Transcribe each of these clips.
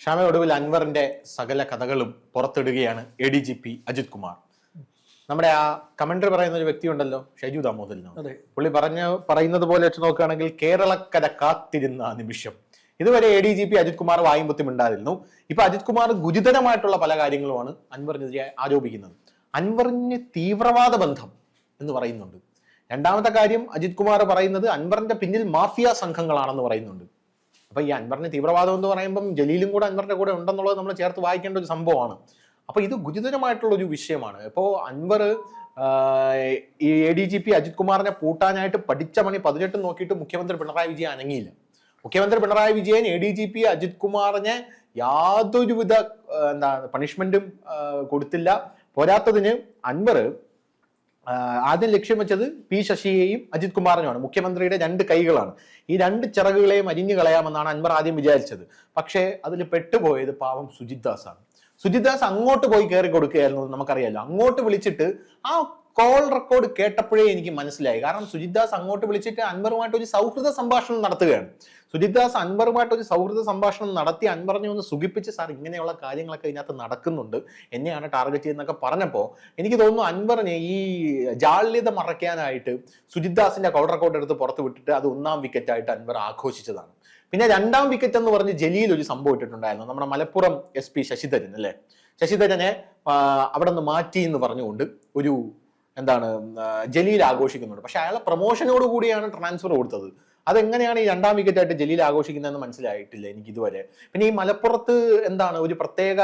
ഷാമ, ഒടുവിൽ അൻവറിന്റെ സകല കഥകളും പുറത്തിടുകയാണ് ADGP അജിത് കുമാർ. നമ്മുടെ ആ കമന്ററി പറയുന്ന ഒരു വ്യക്തി ഉണ്ടല്ലോ, ഷൈജു ദാമോദരൻ. പുള്ളി പറയുന്നത് പോലെ വെച്ച് നോക്കുകയാണെങ്കിൽ കേരളക്കര കാത്തിരുന്ന നിമിഷം. ഇതുവരെ ADGP അജിത് കുമാർ വായുമ്പത്തി മിണ്ടാതിരുന്നു. ഇപ്പൊ അജിത് കുമാർ ഗുരുതരമായിട്ടുള്ള പല കാര്യങ്ങളുമാണ് അൻവറിനെതിരെ ആരോപിക്കുന്നത്. അൻവറിന് തീവ്രവാദ ബന്ധം എന്ന് പറയുന്നുണ്ട്. രണ്ടാമത്തെ കാര്യം അജിത് കുമാർ പറയുന്നത് അൻവറിന്റെ പിന്നിൽ മാഫിയ സംഘങ്ങളാണെന്ന് പറയുന്നുണ്ട്. അപ്പൊ ഈ അൻവറിന് തീവ്രവാദം എന്ന് പറയുമ്പം ജലീലും കൂടെ അൻവറിന്റെ കൂടെ ഉണ്ടെന്നുള്ളത് നമ്മൾ ചേർത്ത് വായിക്കേണ്ട ഒരു സംഭവമാണ്. അപ്പൊ ഇത് ഗുരുതരമായിട്ടുള്ള ഒരു വിഷയമാണ്. ഇപ്പോ അൻവർ ഈ ADGP അജിത് കുമാറിനെ പൂട്ടാനായിട്ട് പഠിച്ച മണി 18 നോക്കിയിട്ട് മുഖ്യമന്ത്രി പിണറായി വിജയൻ അനങ്ങിയില്ല. മുഖ്യമന്ത്രി പിണറായി വിജയൻ ADGP അജിത് കുമാറിനെ യാതൊരുവിധ പണിഷ്മെന്റും കൊടുത്തില്ല. പോരാത്തതിന് അൻവർ ആദ്യം ലക്ഷ്യം വെച്ചത് P ശശിയെയും അജിത് കുമാറിനുമാണ്. മുഖ്യമന്ത്രിയുടെ 2 കൈകളാണ്. ഈ 2 ചിറകുകളെയും അരിഞ്ഞു കളയാമെന്നാണ് അൻവർ ആദ്യം വിചാരിച്ചത്. പക്ഷേ അതിൽ പെട്ടുപോയത് പാവം സുജിത് ദാസാണ്. സുജിത് ദാസ് അങ്ങോട്ട് പോയി കയറി കൊടുക്കുകയായിരുന്നു, നമുക്കറിയാലോ. അങ്ങോട്ട് വിളിച്ചിട്ട് ആ കോൾ റെക്കോർഡ് കേട്ടപ്പോഴേ എനിക്ക് മനസ്സിലായി. കാരണം സുജിത് ദാസ് അങ്ങോട്ട് വിളിച്ചിട്ട് അൻവറുമായിട്ട് ഒരു സൗഹൃദ സംഭാഷണം നടത്തുകയാണ്. സുജിത് ദാസ് അൻവറുമായിട്ട് ഒരു സൗഹൃദ സംഭാഷണം നടത്തി അൻവറിനെ ഒന്ന് സുഖിപ്പിച്ച്, സാർ ഇങ്ങനെയുള്ള കാര്യങ്ങളൊക്കെ ഇതിനകത്ത് നടക്കുന്നുണ്ട്, എന്നെയാണ് ടാർഗറ്റ് ചെയ്യുന്നതൊക്കെ പറഞ്ഞപ്പോൾ എനിക്ക് തോന്നുന്നു അൻവറിനെ ഈ ജാള്യത മറയ്ക്കാനായിട്ട് സുജിത് ദാസിന്റെ കോൾ റെക്കോർഡ് എടുത്ത് പുറത്ത് വിട്ടിട്ട് അത് 1ാം വിക്കറ്റായിട്ട് അൻവർ ആഘോഷിച്ചതാണ്. പിന്നെ 2ാം വിക്കറ്റ് എന്ന് പറഞ്ഞ് ജലീൽ ഒരു സംഭവം ഇട്ടിട്ടുണ്ടായിരുന്നു. നമ്മുടെ മലപ്പുറം SP ശശിധരൻ അല്ലെ, ശശിധരനെ അവിടെ നിന്ന് മാറ്റി എന്ന് പറഞ്ഞുകൊണ്ട് ഒരു ജലീൽ ആഘോഷിക്കുന്നുണ്ട്. പക്ഷെ അയാളെ പ്രൊമോഷനോട് കൂടിയാണ് ട്രാൻസ്ഫർ കൊടുത്തത്. അതെങ്ങനെയാണ് ഈ 2ാം വിക്കറ്റായിട്ട് ജലീൽ ആഘോഷിക്കുന്നതെന്ന് മനസ്സിലായിട്ടില്ല എനിക്ക് ഇതുവരെ. പിന്നെ ഈ മലപ്പുറത്ത് ഒരു പ്രത്യേക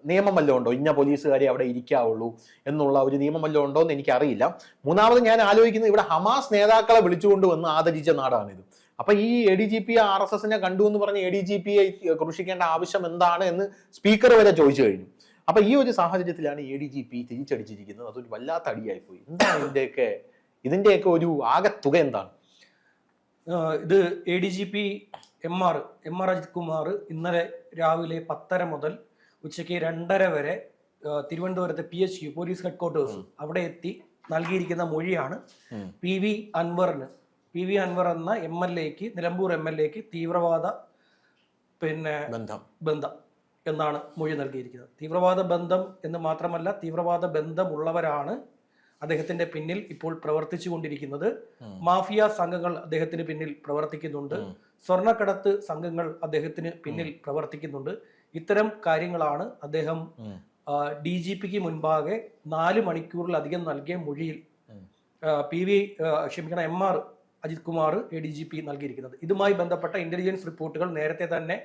നിയമം വല്ലതും ഉണ്ടോ, ഇന്ന പോലീസുകാരെ അവിടെ ഇരിക്കാവുള്ളൂ എന്നുള്ള ഒരു നിയമം വല്ലതും ഉണ്ടോ എന്ന് എനിക്കറിയില്ല. മൂന്നാമത് ഞാൻ ആലോചിക്കുന്നത്, ഇവിടെ ഹമാസ് നേതാക്കളെ വിളിച്ചുകൊണ്ട് വന്ന് ആദരിച്ച നാടാണിത്. അപ്പൊ ഈ ADGP RSSനെ കണ്ടു എന്ന് പറഞ്ഞ് ADGPയെ ക്രൂശിക്കേണ്ട ആവശ്യം എന്താണ് എന്ന് സ്പീക്കർ വരെ ചോദിച്ചു കഴിഞ്ഞു. അപ്പൊ ഈ ഒരു സാഹചര്യത്തിലാണ് ADGP തിരിച്ചടിച്ചിരിക്കുന്നത്. അതൊരു വല്ലാത്ത അടിയായി പോയി. എന്താണ് ഇതിന്റെയൊക്കെ ഒരു ആകെ തുക എന്താണ്? ഇത് ADGP MR അജിത് കുമാർ ഇന്നലെ രാവിലെ 10:30 മുതൽ ഉച്ചയ്ക്ക് 2:30 വരെ തിരുവനന്തപുരത്തെ PHQ പോലീസ് ഹെഡ്ക്വാർട്ടേഴ്സ് അവിടെ എത്തി നൽകിയിരിക്കുന്ന മൊഴിയാണ് PV അൻവർ എന്ന MLAക്ക്, നിലമ്പൂർ MLAക്ക് തീവ്രവാദ ബന്ധം എന്നാണ് മൊഴി നൽകിയിരിക്കുന്നത്. തീവ്രവാദ ബന്ധം എന്ന് മാത്രമല്ല, തീവ്രവാദ ബന്ധമുള്ളവരാണ് അദ്ദേഹത്തിന്റെ പിന്നിൽ ഇപ്പോൾ പ്രവർത്തിച്ചു കൊണ്ടിരിക്കുന്നത്. മാഫിയ സംഘങ്ങൾ അദ്ദേഹത്തിന് പിന്നിൽ പ്രവർത്തിക്കുന്നുണ്ട്. സ്വർണ്ണക്കടത്ത് സംഘങ്ങൾ അദ്ദേഹത്തിന് പിന്നിൽ പ്രവർത്തിക്കുന്നുണ്ട്. ഇത്തരം കാര്യങ്ങളാണ് അദ്ദേഹം DGPക്ക് മുൻപാകെ 4 മണിക്കൂറിലധികം നൽകിയ മൊഴിയിൽ MR അജിത് കുമാർ ADGP നൽകിയിരിക്കുന്നത്. ഇതുമായി ബന്ധപ്പെട്ട ഇന്റലിജൻസ് റിപ്പോർട്ടുകൾ നേരത്തെ തന്നെ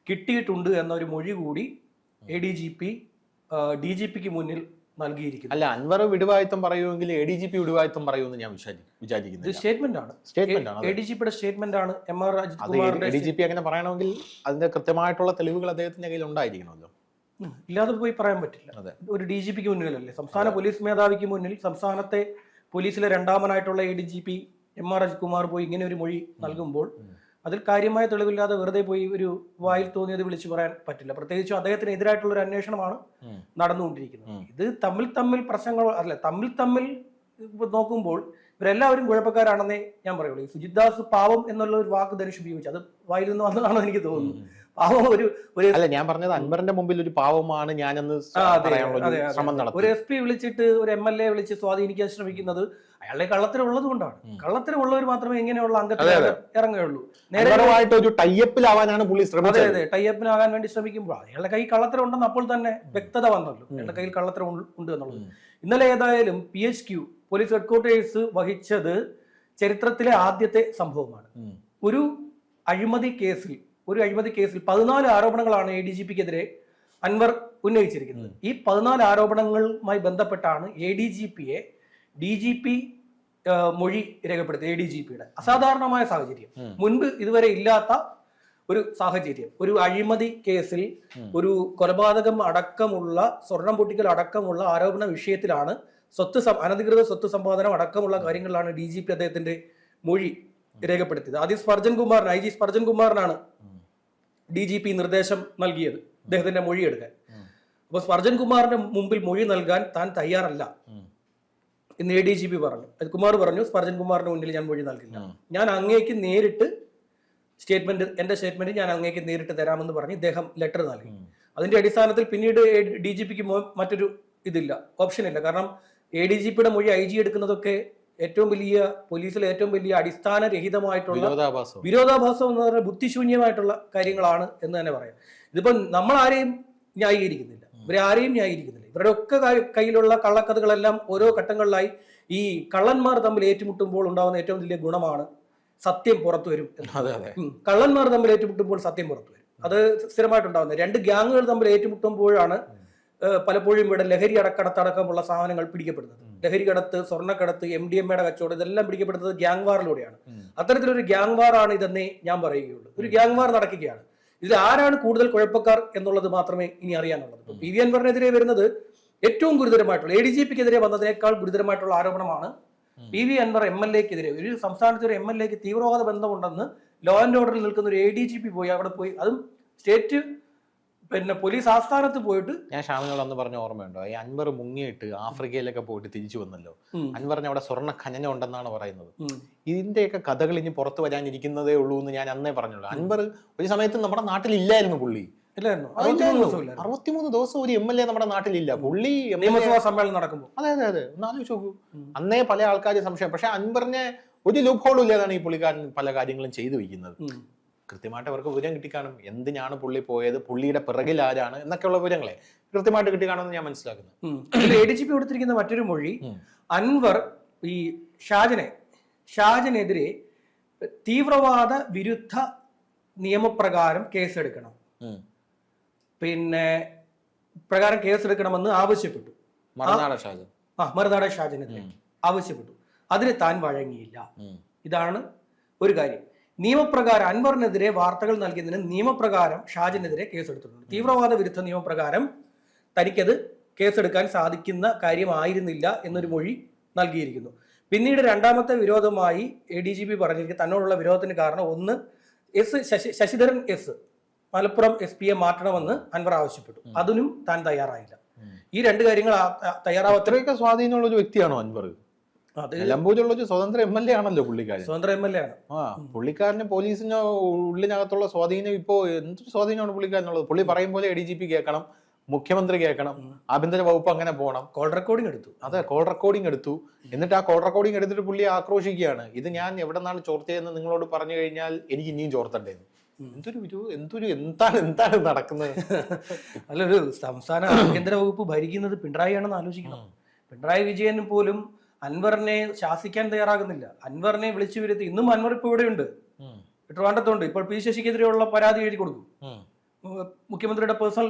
കിട്ടിയിട്ടുണ്ട് എന്നൊരു മൊഴി കൂടി ADGP DGPക്ക് മുന്നിൽ നൽകിയിരിക്കുന്നു. അല്ല, അൻവർ വിടുവായത്വം പറയുമെങ്കിൽ ADGP വിടുവായത്വം പറയുമെന്ന് ഞാൻ വിചാരിക്കുന്നു. ഇത് സ്റ്റേറ്റ്മെന്റ് ആണ്. ADGPയുടെ സ്റ്റേറ്റ്മെന്റ് ആണ്. MR അജിത് കുമാറിന്റെ ADGP അങ്ങനെ പറയണമെങ്കിൽ അതിന്റെ കൃത്യമായിട്ടുള്ള തെളിവുകൾ അദ്ദേഹത്തിന്റെ കയ്യിൽ ഉണ്ടായിരിക്കണമല്ലോ. ഇല്ലാതെ പോയി പറയാൻ പറ്റില്ല. ഒരു DGPക്ക് മുന്നിലല്ലേ, സംസ്ഥാന പോലീസ് മേധാവിക്ക് മുന്നിൽ സംസ്ഥാനത്തെ പോലീസിലെ 2ാമനായിട്ടുള്ള ADGP MR അജിത് കുമാർ പോയി ഇങ്ങനെ ഒരു മൊഴി നൽകുമ്പോൾ അതിൽ കാര്യമായ തെളിവില്ലാതെ വെറുതെ പോയി ഒരു വായിൽ തോന്നിയത് വിളിച്ചു പറയാൻ പറ്റില്ല. പ്രത്യേകിച്ചും അദ്ദേഹത്തിന് എതിരായിട്ടുള്ള ഒരു അന്വേഷണമാണ് നടന്നുകൊണ്ടിരിക്കുന്നത്. ഇത് തമ്മിൽ പ്രശ്നങ്ങൾ അല്ല, തമ്മിൽ നോക്കുമ്പോൾ ഇവരെല്ലാവരും കുഴപ്പക്കാരാണെന്നേ ഞാൻ പറയുള്ളൂ. ഈ സുജിത് ദാസ് പാവം എന്നുള്ള ഒരു വാക്ക് ധനുഷ് ഉപയോഗിച്ചു, അത് വായിൽ നിന്ന് വന്നതാണോ എനിക്ക് തോന്നുന്നു. പാവം അല്ല, ഞാൻ പറഞ്ഞത് അൻവറിന്റെ മുമ്പിൽ ഒരു പാവമാണ് ഞാനെന്ന് ഒരു SP വിളിച്ചിട്ട് ഒരു MLA വിളിച്ച് സ്വാധീനിക്കാൻ ശ്രമിക്കുന്നത് അയാളുടെ കള്ളത്തരമുള്ളത് കൊണ്ടാണ്. കള്ളത്തരമുള്ളവർ മാത്രമേ ഇങ്ങനെയുള്ള അംഗത്തിൽ ഇറങ്ങുകയുള്ളൂ. നേരമായിട്ട് ഒരു ടൈപ്പിലാവാനാണ് പുള്ളി ശ്രമിച്ചത്. അതെ, ടൈപ്പിനാകാൻ വേണ്ടി ശ്രമിക്കുമ്പോൾ അയാളുടെ കയ്യിൽ കള്ളത്തരം ഉണ്ടെന്ന് അപ്പോൾ തന്നെ വ്യക്തത വന്നല്ലോ, അയാളുടെ കയ്യിൽ കള്ളത്തരം ഉണ്ട് എന്നുള്ളത്. ഇന്നലെ ഏതായാലും PHQ പോലീസ് ഹെഡ്ക്വാർട്ടേഴ്സ് വഹിച്ചത് ചരിത്രത്തിലെ ആദ്യത്തെ സംഭവമാണ്. ഒരു അഴിമതി കേസിൽ 14 ആരോപണങ്ങളാണ് ADGPക്കെതിരെ അൻവർ ഉന്നയിച്ചിരിക്കുന്നത്. ഈ 14 ആരോപണങ്ങളുമായി ബന്ധപ്പെട്ടാണ് ADGPയെ DGP മൊഴി രേഖപ്പെടുത്തി. ADGPയുടെ അസാധാരണമായ സാഹചര്യം, മുൻപ് ഇതുവരെ ഇല്ലാത്ത ഒരു സാഹചര്യം. ഒരു അഴിമതി കേസിൽ, ഒരു കൊലപാതകം അടക്കമുള്ള, സ്വർണം പൊട്ടിക്കൽ അടക്കമുള്ള ആരോപണ വിഷയത്തിലാണ് അനധികൃത സ്വത്ത് സമ്പാദനം അടക്കമുള്ള കാര്യങ്ങളിലാണ് DGP അദ്ദേഹത്തിന്റെ മൊഴി രേഖപ്പെടുത്തിയത്. ആദ്യം IG സ്പർജൻ കുമാറിനാണ് DGP നിർദ്ദേശം നൽകിയത് അദ്ദേഹത്തിന്റെ മൊഴി എടുക്കാൻ. അപ്പൊ സ്പർജൻ കുമാറിന്റെ മുമ്പിൽ മൊഴി നൽകാൻ താൻ തയ്യാറല്ല എന്ന് ADGP പറഞ്ഞു. കുമാർ പറഞ്ഞു, സ്പർജൻ കുമാറിന്റെ മുന്നിൽ ഞാൻ മൊഴി നൽകില്ല, ഞാൻ അങ്ങേക്ക് നേരിട്ട് എന്റെ സ്റ്റേറ്റ്മെന്റ് ഞാൻ അങ്ങേക്ക് നേരിട്ട് തരാമെന്ന് പറഞ്ഞ് ഇദ്ദേഹം ലെറ്റർ നൽകി. അതിന്റെ അടിസ്ഥാനത്തിൽ പിന്നീട് DGPക്ക് മറ്റൊരു ഇതില്ല, ഓപ്ഷൻ ഇല്ല. കാരണം ADGPയുടെ മൊഴി IG എടുക്കുന്നതൊക്കെ ഏറ്റവും വലിയ പോലീസിലെ ഏറ്റവും വലിയ അടിസ്ഥാനരഹിതമായിട്ടുള്ള വിരോധാഭാസം എന്ന് പറഞ്ഞാൽ ബുദ്ധിശൂന്യമായിട്ടുള്ള കാര്യങ്ങളാണ് എന്ന് തന്നെ പറയാം. ഇതിപ്പോ നമ്മൾ ആരെയും ന്യായീകരിക്കുന്നില്ല, ഇവരെ ആരെയും ന്യായീകരിക്കുന്നില്ല. ഇവരുടെ ഒക്കെ കയ്യിലുള്ള കള്ളക്കഥകളെല്ലാം ഓരോ ഘട്ടങ്ങളിലായി ഈ കള്ളന്മാർ തമ്മിൽ ഏറ്റുമുട്ടുമ്പോൾ ഉണ്ടാകുന്ന ഏറ്റവും വലിയ ഗുണമാണ് സത്യം പുറത്തു വരും. കള്ളന്മാർ തമ്മിൽ ഏറ്റുമുട്ടുമ്പോൾ സത്യം പുറത്തു വരും. അത് സ്ഥിരമായിട്ടുണ്ടാകുന്നത്. രണ്ട് ഗ്യാങ്ങുകൾ തമ്മിൽ ഏറ്റുമുട്ടുമ്പോഴാണ് പലപ്പോഴും ഇവിടെ ലഹരി അടക്കടത്തടക്കമുള്ള സാധനങ്ങൾ പിടിക്കപ്പെടുന്നത്. ലഹരി കടത്ത്, സ്വർണ്ണക്കടത്ത്, MDMA കച്ചവടം, ഇതെല്ലാം പിടിക്കപ്പെടുന്നത് ഗ്യാങ് വാറിലൂടെയാണ്. അത്തരത്തിലൊരു ഗ്യാങ് വാർ ആണ് ഇതെന്നേ ഞാൻ പറയുകയുള്ളൂ. ഒരു ഗ്യാങ് വാർ നടക്കുകയാണ്. ഇതിൽ ആരാണ് കൂടുതൽ കുഴപ്പക്കാർ എന്നുള്ളത് മാത്രമേ ഇനി അറിയാനുള്ളത്. PV അൻവറിനെതിരെ വരുന്നത് ഏറ്റവും ഗുരുതരമായിട്ടുള്ള ADGPക്കെതിരെ വന്നതിനേക്കാൾ ഗുരുതരമായിട്ടുള്ള ആരോപണമാണ് PV അൻവർ MLAക്കെതിരെ. ഒരു സംസ്ഥാനത്തെ ഒരു MLAക്ക് തീവ്രവാദ ബന്ധമുണ്ടെന്ന് ലോ ആൻഡ് ഓർഡറിൽ നിൽക്കുന്ന ഒരു ADGP പോയി അവിടെ പോയി, അതും സ്റ്റേറ്റ് പോലീസ് ആസ്ഥാനത്ത് പോയിട്ട്. ഞാൻ ഷാമിനോട് അന്ന് പറഞ്ഞ ഓർമ്മയുണ്ടോ, ഈ അൻവർ മുങ്ങിയിട്ട് ആഫ്രിക്കയിലൊക്കെ പോയിട്ട് തിരിച്ചു വന്നല്ലോ. അൻവറിന് അവിടെ സ്വർണ്ണ ഖനനം ഉണ്ടെന്നാണ് പറയുന്നത്. ഇതിന്റെയൊക്കെ കഥകൾ ഇനി പുറത്തു വരാനിരിക്കുന്നതേ ഉള്ളൂ എന്ന് ഞാൻ അന്നേ പറഞ്ഞുള്ളൂ. അൻവർ ഒരു സമയത്ത് നമ്മുടെ നാട്ടിൽ ഇല്ലായിരുന്നു. പുള്ളി 63 ദിവസം ഒരു MLA നമ്മുടെ നാട്ടിലില്ല. പുള്ളി നിയമസഭാ സമ്മേളനം നടക്കുമ്പോൾ. അതെ, ഒന്ന് ആലോചിച്ച് നോക്കൂ. അന്നേ പല ആൾക്കാർ സംശയം. പക്ഷെ അൻവറിനെ ഒരു ലൂപ്പ് ഹോളും ഇല്ലാതാണ് ഈ പുള്ളിക്കാരൻ പല കാര്യങ്ങളും ചെയ്തു വയ്ക്കുന്നത്. കൃത്യമായിട്ട് അവർക്ക് വിവരം കിട്ടിക്കാണും, എന്തിനാണ് പുള്ളി പോയത്, പുള്ളിയുടെ പിറകിൽ ആരാണ് എന്നൊക്കെയുള്ള വിവരങ്ങളെ കൃത്യമായിട്ട് കിട്ടിക്കാണെന്ന് ഞാൻ മനസ്സിലാക്കുന്നത്. ADGP കൊടുത്തിരിക്കുന്ന മറ്റൊരു മൊഴി, അൻവർ ഈ ഷാജനെതിരെ തീവ്രവാദ വിരുദ്ധ നിയമപ്രകാരം കേസെടുക്കണം, കേസെടുക്കണമെന്ന് ആവശ്യപ്പെട്ടു. മറുനാടൻ ഷാജനെതിരെ ആവശ്യപ്പെട്ടു. അതിന് താൻ വഴങ്ങിയില്ല. ഇതാണ് ഒരു കാര്യം. നിയമപ്രകാരം അൻവറിനെതിരെ വാർത്തകൾ നൽകിയതിന് നിയമപ്രകാരം ഷാജിനെതിരെ കേസെടുത്തിട്ടുണ്ട്. തീവ്രവാദ വിരുദ്ധ നിയമപ്രകാരം തനിക്കത് കേസെടുക്കാൻ സാധിക്കുന്ന കാര്യമായിരുന്നില്ല എന്നൊരു മൊഴി നൽകിയിരിക്കുന്നു. പിന്നീട് രണ്ടാമത്തെ വിരോധമായി ADGP പറഞ്ഞിരിക്കുന്നത് തന്നോടുള്ള വിരോധത്തിന് കാരണം ഒന്ന്, ശശിധരൻ S മലപ്പുറം SP മാറ്റണമെന്ന് അൻവർ ആവശ്യപ്പെട്ടു. അതിനും താൻ തയ്യാറായില്ല. ഈ രണ്ട് കാര്യങ്ങൾ തയ്യാറാവാത്രയൊക്കെ സ്വാധീനമുള്ള ഒരു വ്യക്തിയാണോ അൻവർ? നിലമ്പൂരുള്ള സ്വതന്ത്ര MLA ആണല്ലോ പുള്ളിക്കാരൻ. സ്വതന്ത്ര MLA ആണ്. പുള്ളിക്കാരന് പോലീസിന് ഉള്ളിനകത്തുള്ള സ്വാധീനം ഇപ്പോ എന്തൊരു സ്വാധീനമാണ് പുള്ളിക്കാരനുള്ളത്. പുള്ളി പറയും പോലെ ADGP കേൾക്കണം, മുഖ്യമന്ത്രി കേൾക്കണം, ആഭ്യന്തര വകുപ്പ് അങ്ങനെ പോകണം. കോൾ റെക്കോർഡിംഗ് എടുത്തു. അതെ, കോൾ റെക്കോർഡിംഗ് എടുത്തു. എന്നിട്ട് ആ കോൾ റെക്കോർഡിംഗ് എടുത്തിട്ട് പുള്ളി ആക്രോശിക്കുകയാണ്. ഇത് ഞാൻ എവിടെ നിന്നാണ് ചോർത്തിയതെന്ന് നിങ്ങളോട് പറഞ്ഞു കഴിഞ്ഞാൽ എനിക്ക് ഇനിയും ചോർത്തണ്ടേന്ന്. എന്താണ് നടക്കുന്നത്? അല്ലൊരു സംസ്ഥാന ആഭ്യന്തര വകുപ്പ് ഭരിക്കുന്നത് പിണറായി ആണെന്ന് ആലോചിക്കണം. പിണറായി വിജയൻ പോലും അൻവറിനെ ശാസിക്കാൻ തയ്യാറാകുന്നില്ല. അൻവറിനെ വിളിച്ചു വരുത്തി. ഇന്നും അൻവർ ഇപ്പൊ ഇവിടെയുണ്ട്, ട്രിവാൻഡ്രത്തുണ്ട്. ഇപ്പോൾ P ശശിക്കെതിരെയുള്ള പരാതി എഴുതി കൊടുക്കും. മുഖ്യമന്ത്രിയുടെ പേഴ്സണൽ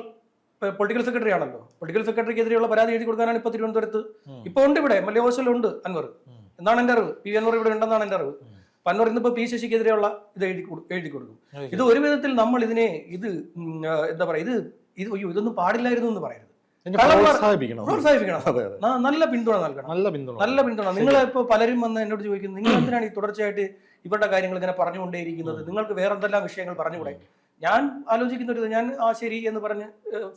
പൊളിറ്റിക്കൽ സെക്രട്ടറി ആണല്ലോ. പൊളിറ്റിക്കൽ സെക്രട്ടറിക്കെതിരെയുള്ള പരാതി എഴുതി കൊടുക്കാനാണ് ഇപ്പൊ തിരുവനന്തപുരത്ത്. ഇപ്പൊ ഉണ്ട് ഇവിടെ MLA ഹോസ്റ്റലുണ്ട് അൻവർ എന്നാണ് എന്റെ അറിവ്. PV അൻവർ ഇവിടെ ഉണ്ടെന്നാണ് എന്റെ അറിവ്. അൻവർ ഇന്നിപ്പോ P ശശിക്കെതിരെയുള്ള ഇത് എഴുതി കൊടുക്കും. ഇത് ഒരു വിധത്തിൽ നമ്മൾ ഇതിനെ എന്താ പറയാ, ഇതൊന്നും പാടില്ലായിരുന്നു എന്ന് പറയരുത്. പ്രോത്സാഹിപ്പിക്കണം. നല്ല പിന്തുണ നൽകണം. നല്ല പിന്തുണ. നിങ്ങളിപ്പോ പലരും വന്ന് എന്നോട് ചോദിക്കുന്നു, നിങ്ങൾ എന്തിനാണ് ഈ തുടർച്ചയായിട്ട് ഇവരുടെ കാര്യങ്ങൾ ഇങ്ങനെ പറഞ്ഞുകൊണ്ടേയിരിക്കുന്നത്? നിങ്ങൾക്ക് വേറെ എന്തെല്ലാം വിഷയങ്ങൾ പറഞ്ഞുകൂടെ? ഞാൻ ആലോചിക്കുന്ന ഞാൻ ശരി എന്ന് പറഞ്ഞ്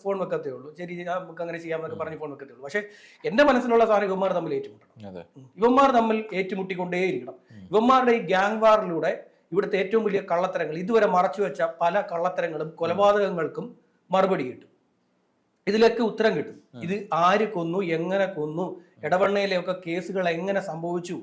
ഫോൺ വെക്കത്തേ ഉള്ളൂ. ശരി, നമുക്ക് അങ്ങനെ ചെയ്യാമെന്നൊക്കെ പറഞ്ഞ് ഫോൺ വെക്കത്തേ ഉള്ളൂ. പക്ഷെ എന്റെ മനസ്സിലുള്ള സാധനം ഇവന്മാർ തമ്മിൽ ഏറ്റുമുട്ടണം. ഇവന്മാർ തമ്മിൽ ഏറ്റുമുട്ടിക്കൊണ്ടേയിരിക്കണം. ഇവന്മാരുടെ ഈ ഗ്യാങ് വാറിലൂടെ ഇവിടുത്തെ ഏറ്റവും വലിയ കള്ളത്തരങ്ങൾ, ഇതുവരെ മറച്ചുവെച്ച പല കള്ളത്തരങ്ങളും കൊലപാതകങ്ങൾക്കും മറുപടി കിട്ടും. ഇതിലൊക്കെ ഉത്തരം കിട്ടും. ഇത് ആര് കൊന്നു, എങ്ങനെ കൊന്നു, ഇടവണ്ണയിലെ ഒക്കെ കേസുകൾ എങ്ങനെ സംഭവിച്ചു,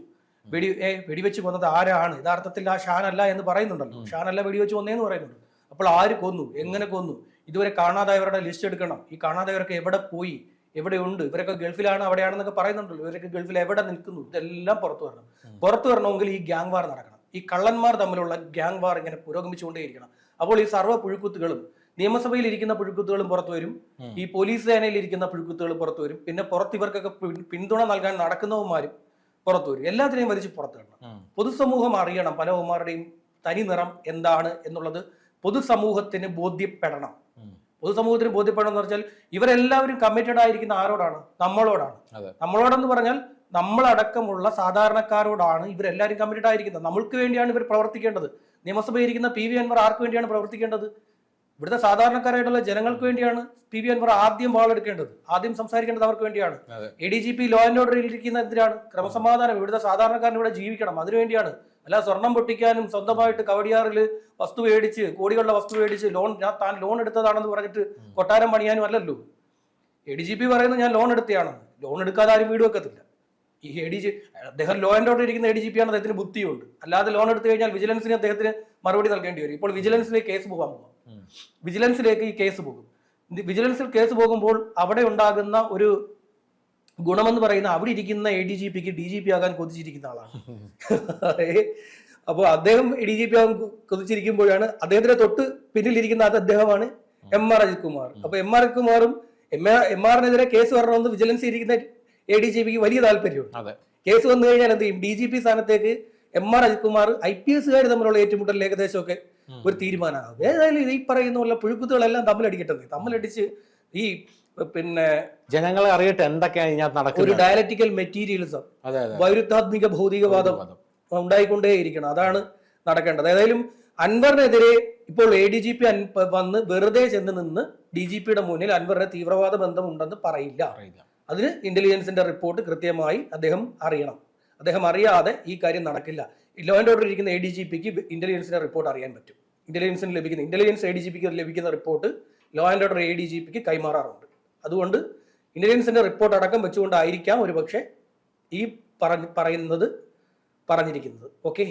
വെടിവെച്ച് കൊന്നത് ആരാണ്, യഥാർത്ഥത്തിൽ ആ ഷാനല്ല എന്ന് പറയുന്നുണ്ടല്ലോ. ഷാനല്ല വെടിവെച്ച് കൊന്നേന്ന് പറയുന്നുണ്ട്. അപ്പോൾ ആര് കൊന്നു, എങ്ങനെ കൊന്നു, ഇതുവരെ കാണാതായവരുടെ ലിസ്റ്റ് എടുക്കണം. ഈ കാണാതായവരൊക്കെ എവിടെ പോയി, എവിടെയുണ്ട്, ഇവരൊക്കെ ഗൾഫിലാണ്, അവിടെയാണെന്നൊക്കെ പറയുന്നുണ്ടല്ലോ. ഇവരൊക്കെ ഗൾഫിൽ എവിടെ നിൽക്കുന്നു, ഇതെല്ലാം പുറത്തു വരണം. പുറത്തു വരണമെങ്കിൽ ഈ ഗ്യാങ് വാർ നടക്കണം. ഈ കള്ളന്മാർ തമ്മിലുള്ള ഗ്യാങ് വാർ ഇങ്ങനെ പുരോഗമിച്ചുകൊണ്ടേയിരിക്കണം. അപ്പോൾ ഈ സർവ്വ പുഴുക്കുത്തുകളും, നിയമസഭയിൽ ഇരിക്കുന്ന പുഴുക്കുത്തുകളും പുറത്തു വരും, ഈ പോലീസ് സേനയിൽ ഇരിക്കുന്ന പുഴുക്കുത്തുകളും പുറത്തു വരും, പിന്നെ പുറത്ത് ഇവർക്കൊക്കെ പിന്തുണ നൽകാൻ നടക്കുന്നവന്മാരും പുറത്തു വരും. എല്ലാത്തിനെയും വലിച്ച് പുറത്തു വരണം. പൊതുസമൂഹം അറിയണം പലവന്മാരുടെയും തനി നിറം എന്താണ് എന്നുള്ളത് പൊതുസമൂഹത്തിന് ബോധ്യപ്പെടണം. പൊതുസമൂഹത്തിന് ബോധ്യപ്പെടണം എന്ന് പറഞ്ഞാൽ ഇവരെല്ലാവരും കമ്മിറ്റഡ് ആയിരിക്കുന്ന ആരോടാണ്? നമ്മളോടാണ്. നമ്മളോടെന്ന് പറഞ്ഞാൽ നമ്മളടക്കമുള്ള സാധാരണക്കാരോടാണ് ഇവരെല്ലാവരും കമ്മിറ്റഡ് ആയിരിക്കുന്നത്. നമ്മൾക്ക് വേണ്ടിയാണ് ഇവർ പ്രവർത്തിക്കേണ്ടത്. നിയമസഭയിൽ ഇരിക്കുന്ന PV അൻവർ ആർക്ക് വേണ്ടിയാണ് പ്രവർത്തിക്കേണ്ടത്? ഇവിടുത്തെ സാധാരണക്കാരായിട്ടുള്ള ജനങ്ങൾക്ക് വേണ്ടിയാണ് PV അൻവർ ആദ്യം വാളെടുക്കേണ്ടത്, ആദ്യം സംസാരിക്കേണ്ടത് അവർക്ക് വേണ്ടിയാണ്. ADGP ലോ ആൻഡ് ഓർഡറിൽ ഇരിക്കുന്ന എന്തിനാണ്? ക്രമസമാധാനം, ഇവിടുത്തെ സാധാരണക്കാരൻ ഇവിടെ ജീവിക്കണം, അതിനുവേണ്ടിയാണ്. അല്ല സ്വർണം പൊട്ടിക്കാനും സ്വന്തമായിട്ട് കവടിയാറിൽ വസ്തു മേടിച്ച് കോടികളുടെ വസ്തു മേടിച്ച് താൻ ലോൺ എടുത്തതാണെന്ന് പറഞ്ഞിട്ട് കൊട്ടാരം പണിയാനും അല്ലല്ലോ. ADGP പറയുന്നത് ഞാൻ ലോൺ എടുത്തതാണെന്ന്. ലോൺ എടുക്കാതെ ആരും വീട് വെക്കത്തില്ല. ഈ അദ്ദേഹം ലോ ആൻഡ് ഓർഡർ ഇരിക്കുന്ന ADGP ആണ്, അദ്ദേഹത്തിന് ബുദ്ധിയുണ്ട്. അല്ലാതെ ലോൺ എടുത്തു കഴിഞ്ഞാൽ വിജിലൻസിന് അദ്ദേഹത്തിന് മറുപടി നൽകേണ്ടി വരും. ഇപ്പോൾ വിജിലൻസിലേക്ക് കേസ് പോകാൻ പോകും. വിജിലൻസിലേക്ക് ഈ കേസ് പോകും. വിജിലൻസിൽ കേസ് പോകുമ്പോൾ അവിടെ ഉണ്ടാകുന്ന ഒരു ഗുണമെന്ന് പറയുന്ന അവിടെ ഇരിക്കുന്ന ADGPക്ക് DGP ആകാൻ കൊതിച്ചിരിക്കുന്ന ആളാണ്. അപ്പോൾ അദ്ദേഹം ADGP ആകാൻ കൊതിച്ചിരിക്കുമ്പോഴാണ് അദ്ദേഹത്തിന്റെ തൊട്ട് പിന്നിലിരിക്കുന്ന അദ്ദേഹമാണ് MR അജിത് കുമാർ. അപ്പൊ MR അജിത് കുമാറും MRനെതിരെ കേസ് വരണമെന്ന് വിജിലൻസ് ഇരിക്കുന്ന ADGPക്ക് വലിയ താല്പര്യമുണ്ട്. കേസ് വന്നു കഴിഞ്ഞാൽ എന്ത് ചെയ്യും? DGP സ്ഥാനത്തേക്ക് MR അജിത് കുമാർ IPSകാർ തമ്മിലുള്ള ഏറ്റുമുട്ടൽ ഏകദേശമൊക്കെ ഒരു തീരുമാനമാകും. ഏതായാലും ഈ പറയുന്ന പോലെ പുഴുക്കുത്തുകളെല്ലാം തമ്മിലടിക്കട്ടെ. തമ്മിലടിച്ച് ഈ പിന്നെ ജനങ്ങളെ അറിയട്ടെ എന്തൊക്കെയാണ് ഇതിനകത്ത് നടക്കുന്നത്. ഒരു ഡയലക്റ്റിക്കൽ മെറ്റീരിയലിസം, വൈരുദ്ധാത്മിക ഭൗതികവാദം ഉണ്ടായിക്കൊണ്ടേയിരിക്കണം. അതാണ് നടക്കേണ്ടത്. ഏതായാലും അൻവറിനെതിരെ ഇപ്പോൾ ADGP വന്ന് വെറുതെ ചെന്ന് നിന്ന് DGPയുടെ മുന്നിൽ അൻവറിന് തീവ്രവാദ ബന്ധം ഉണ്ടെന്ന് പറയില്ല. അതിന് ഇന്റലിജൻസിന്റെ റിപ്പോർട്ട് കൃത്യമായി അദ്ദേഹം അറിയണം. അദ്ദേഹം അറിയാതെ ഈ കാര്യം നടക്കില്ല. ലോ ആൻഡ് ഓർഡർ ഇരിക്കുന്ന ADGPക്ക് ഇന്റലിജൻസിന്റെ റിപ്പോർട്ട് അറിയാൻ പറ്റും. ഇന്റലിജൻസ് ADGPക്ക് ലഭിക്കുന്ന റിപ്പോർട്ട് ലോ ആൻഡ് ഓർഡർ ADGPക്ക് കൈമാറാറുണ്ട്. അതുകൊണ്ട് ഇന്റലിജൻസിന്റെ റിപ്പോർട്ട് അടക്കം വെച്ചുകൊണ്ടായിരിക്കാം ഒരുപക്ഷെ ഈ പറഞ്ഞിരിക്കുന്നത്. ഓക്കെ.